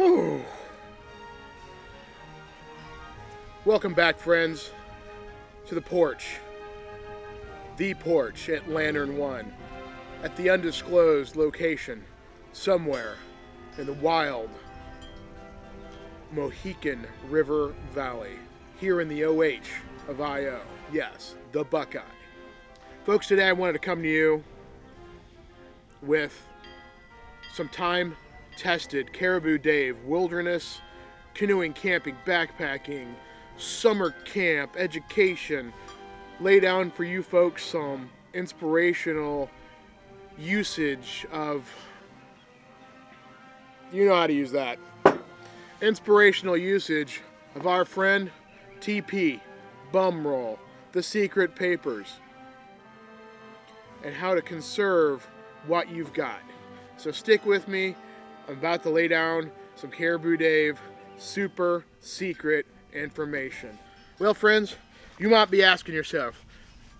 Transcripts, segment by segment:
Whew. Welcome back, friends, to the porch at Lantern 1, at the undisclosed location, somewhere in the wild Mohican River Valley, here in the OH of IO. Yes, the Buckeye. Folks, today I wanted to come to you with some time-tested Caribou Dave wilderness, canoeing, camping, backpacking, summer camp, education. Lay down for you folks some inspirational usage of, you know how to use that, inspirational usage of our friend TP, Bum Roll, The Secret Papers, and how to conserve what you've got. So stick with me. I'm about to lay down some Caribou Dave super secret information. Well, friends, you might be asking yourself,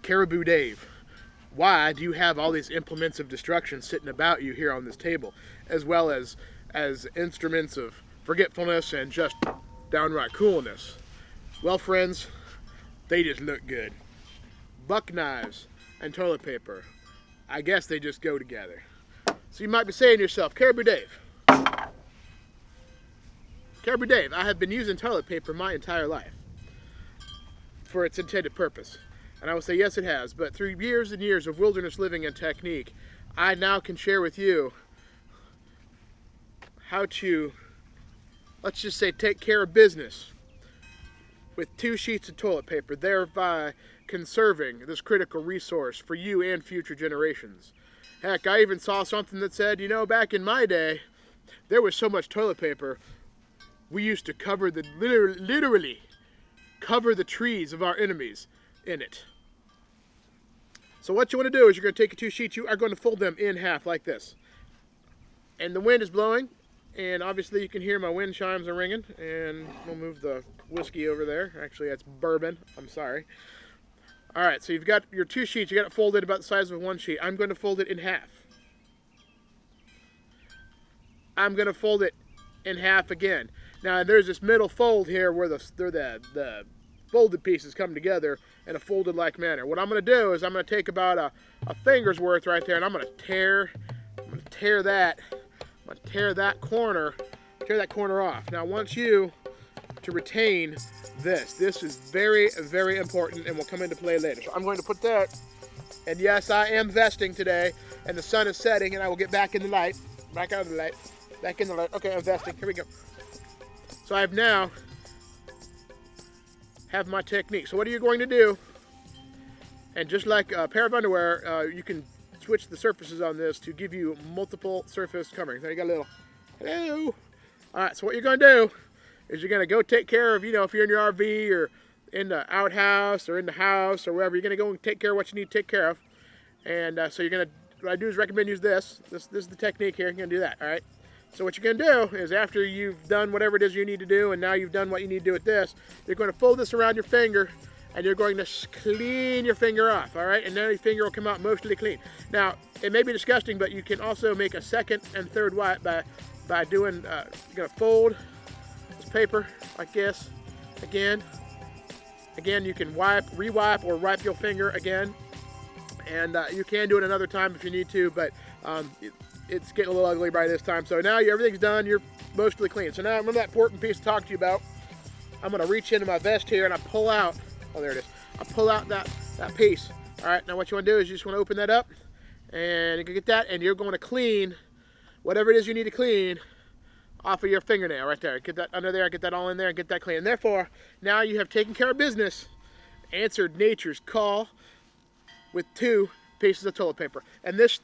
Caribou Dave, why do you have all these implements of destruction sitting about you here on this table, as well as instruments of forgetfulness and just downright coolness? Well, friends, they just look good. Buck knives and toilet paper, I guess they just go together. So you might be saying to yourself, Caribou Dave, I have been using toilet paper my entire life for its intended purpose. And I will say, yes, it has. But through years and years of wilderness living and technique, I now can share with you how to, let's just say, take care of business with 2 sheets of toilet paper, thereby conserving this critical resource for you and future generations. Heck, I even saw something that said, you know, back in my day, there was so much toilet paper, we used to cover literally cover the trees of our enemies in it. So what you want to do is you're going to take your 2 sheets, you are going to fold them in half like this. And the wind is blowing, and obviously you can hear my wind chimes are ringing, and we'll move the whiskey over there. Actually, that's bourbon. I'm sorry. All right, so you've got your 2 sheets. You got it folded about the size of 1 sheet. I'm going to fold it in half. I'm going to fold it in half again. Now, there's this middle fold here where the folded pieces come together in a folded-like manner. What I'm going to do is I'm going to take about a finger's worth right there, and I'm going to tear that corner off. Now, I want you to retain this. This is very, very important and will come into play later. So I'm going to put that, and yes, I am vesting today, and the sun is setting, and I will get back in the light, back out of the light, back in the light. Okay, I'm vesting. Here we go. So I now have my technique. So what are you going to do? And just like a pair of underwear, you can switch the surfaces on this to give you multiple surface coverings. There you got a little, hello. All right, so what you're going to do is you're going to go take care of, you know, if you're in your RV or in the outhouse or in the house or wherever, you're going to go and take care of what you need to take care of. And so you're going to, what I do is recommend use this. This is the technique here. You're going to do that, all right? So what you're going to do is after you've done whatever it is you need to do, and now you've done what you need to do with this, you're going to fold this around your finger, and you're going to clean your finger off, all right? And then your finger will come out mostly clean. Now, it may be disgusting, but you can also make a second and third wipe by doing, you're going to fold this paper like this again. Again, you can re-wipe, or wipe your finger again. And you can do it another time if you need to, but it's getting a little ugly by this time. So now everything's done, you're mostly clean. So now remember that important piece I talked to you about. I'm going to reach into my vest here and I pull out, oh there it is, I pull out that piece. All right, now what you want to do is you just want to open that up, and you can get that, and you're going to clean whatever it is you need to clean off of your fingernail right there. Get that under there, get that all in there, and get that clean. And therefore, now you have taken care of business, answered nature's call with 2 pieces of toilet paper. And this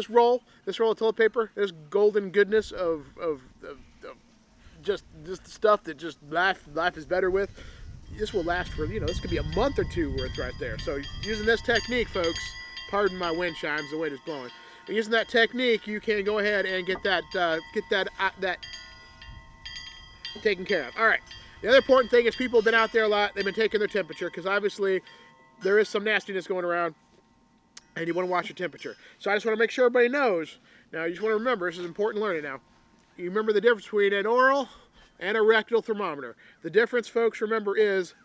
roll of toilet paper, this golden goodness of just stuff that just life is better with, this will last for, you know, this could be a month or 2 worth right there. So using this technique, folks, pardon my wind chimes, the wind is blowing. But using that technique, you can go ahead and get that taken care of. All right. The other important thing is people have been out there a lot. They've been taking their temperature, because obviously there is some nastiness going around, and you want to watch your temperature. So I just want to make sure everybody knows. Now, you just want to remember, this is important learning now. You remember the difference between an oral and a rectal thermometer. The difference, folks, remember, is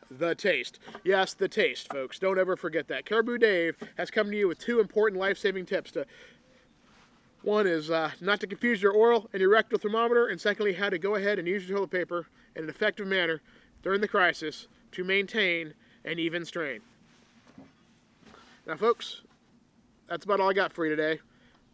the taste. Yes, the taste, folks. Don't ever forget that. Caribou Dave has come to you with 2 important life-saving tips. One is not to confuse your oral and your rectal thermometer, and secondly, how to go ahead and use your toilet paper in an effective manner during the crisis to maintain an even strain. Now, folks, that's about all I got for you today.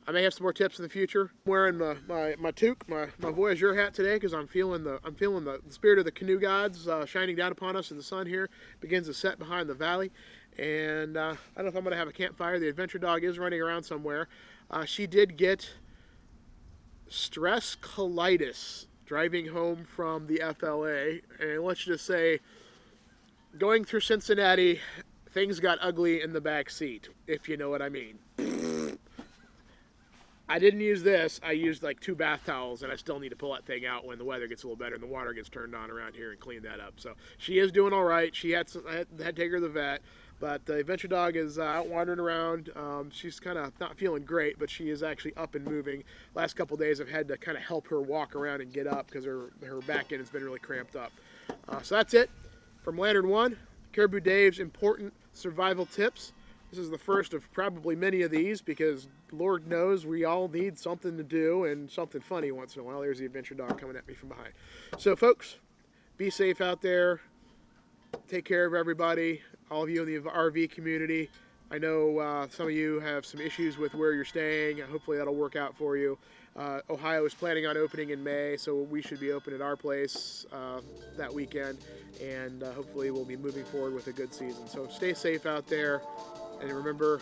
I may have some more tips in the future. I'm wearing my toque, my Voyageur hat today because I'm feeling the spirit of the canoe gods shining down upon us, and the sun here begins to set behind the valley. And I don't know if I'm going to have a campfire. The adventure dog is running around somewhere. She did get stress colitis driving home from the FLA, and let's just say, going through Cincinnati, things got ugly in the back seat, if you know what I mean. I didn't use this. I used like 2 bath towels, and I still need to pull that thing out when the weather gets a little better and the water gets turned on around here and clean that up. So she is doing all right. I had to take her to the vet, but the adventure dog is out wandering around. She's kind of not feeling great, but she is actually up and moving. Last couple days I've had to kind of help her walk around and get up because her back end has been really cramped up. So that's it from Lantern 1, Caribou Dave's important survival tips. This is the first of probably many of these because Lord knows we all need something to do and something funny once in a while. There's the adventure dog coming at me from behind. So folks, be safe out there. Take care of everybody, all of you in the RV community. I know some of you have some issues with where you're staying. Hopefully that'll work out for you. Ohio is planning on opening in May, so we should be open at our place that weekend, and hopefully we'll be moving forward with a good season. So stay safe out there, and remember,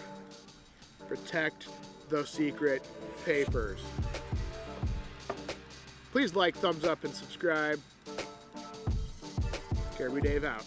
protect the secret papers. Please like, thumbs up, and subscribe. Caribou Dave out.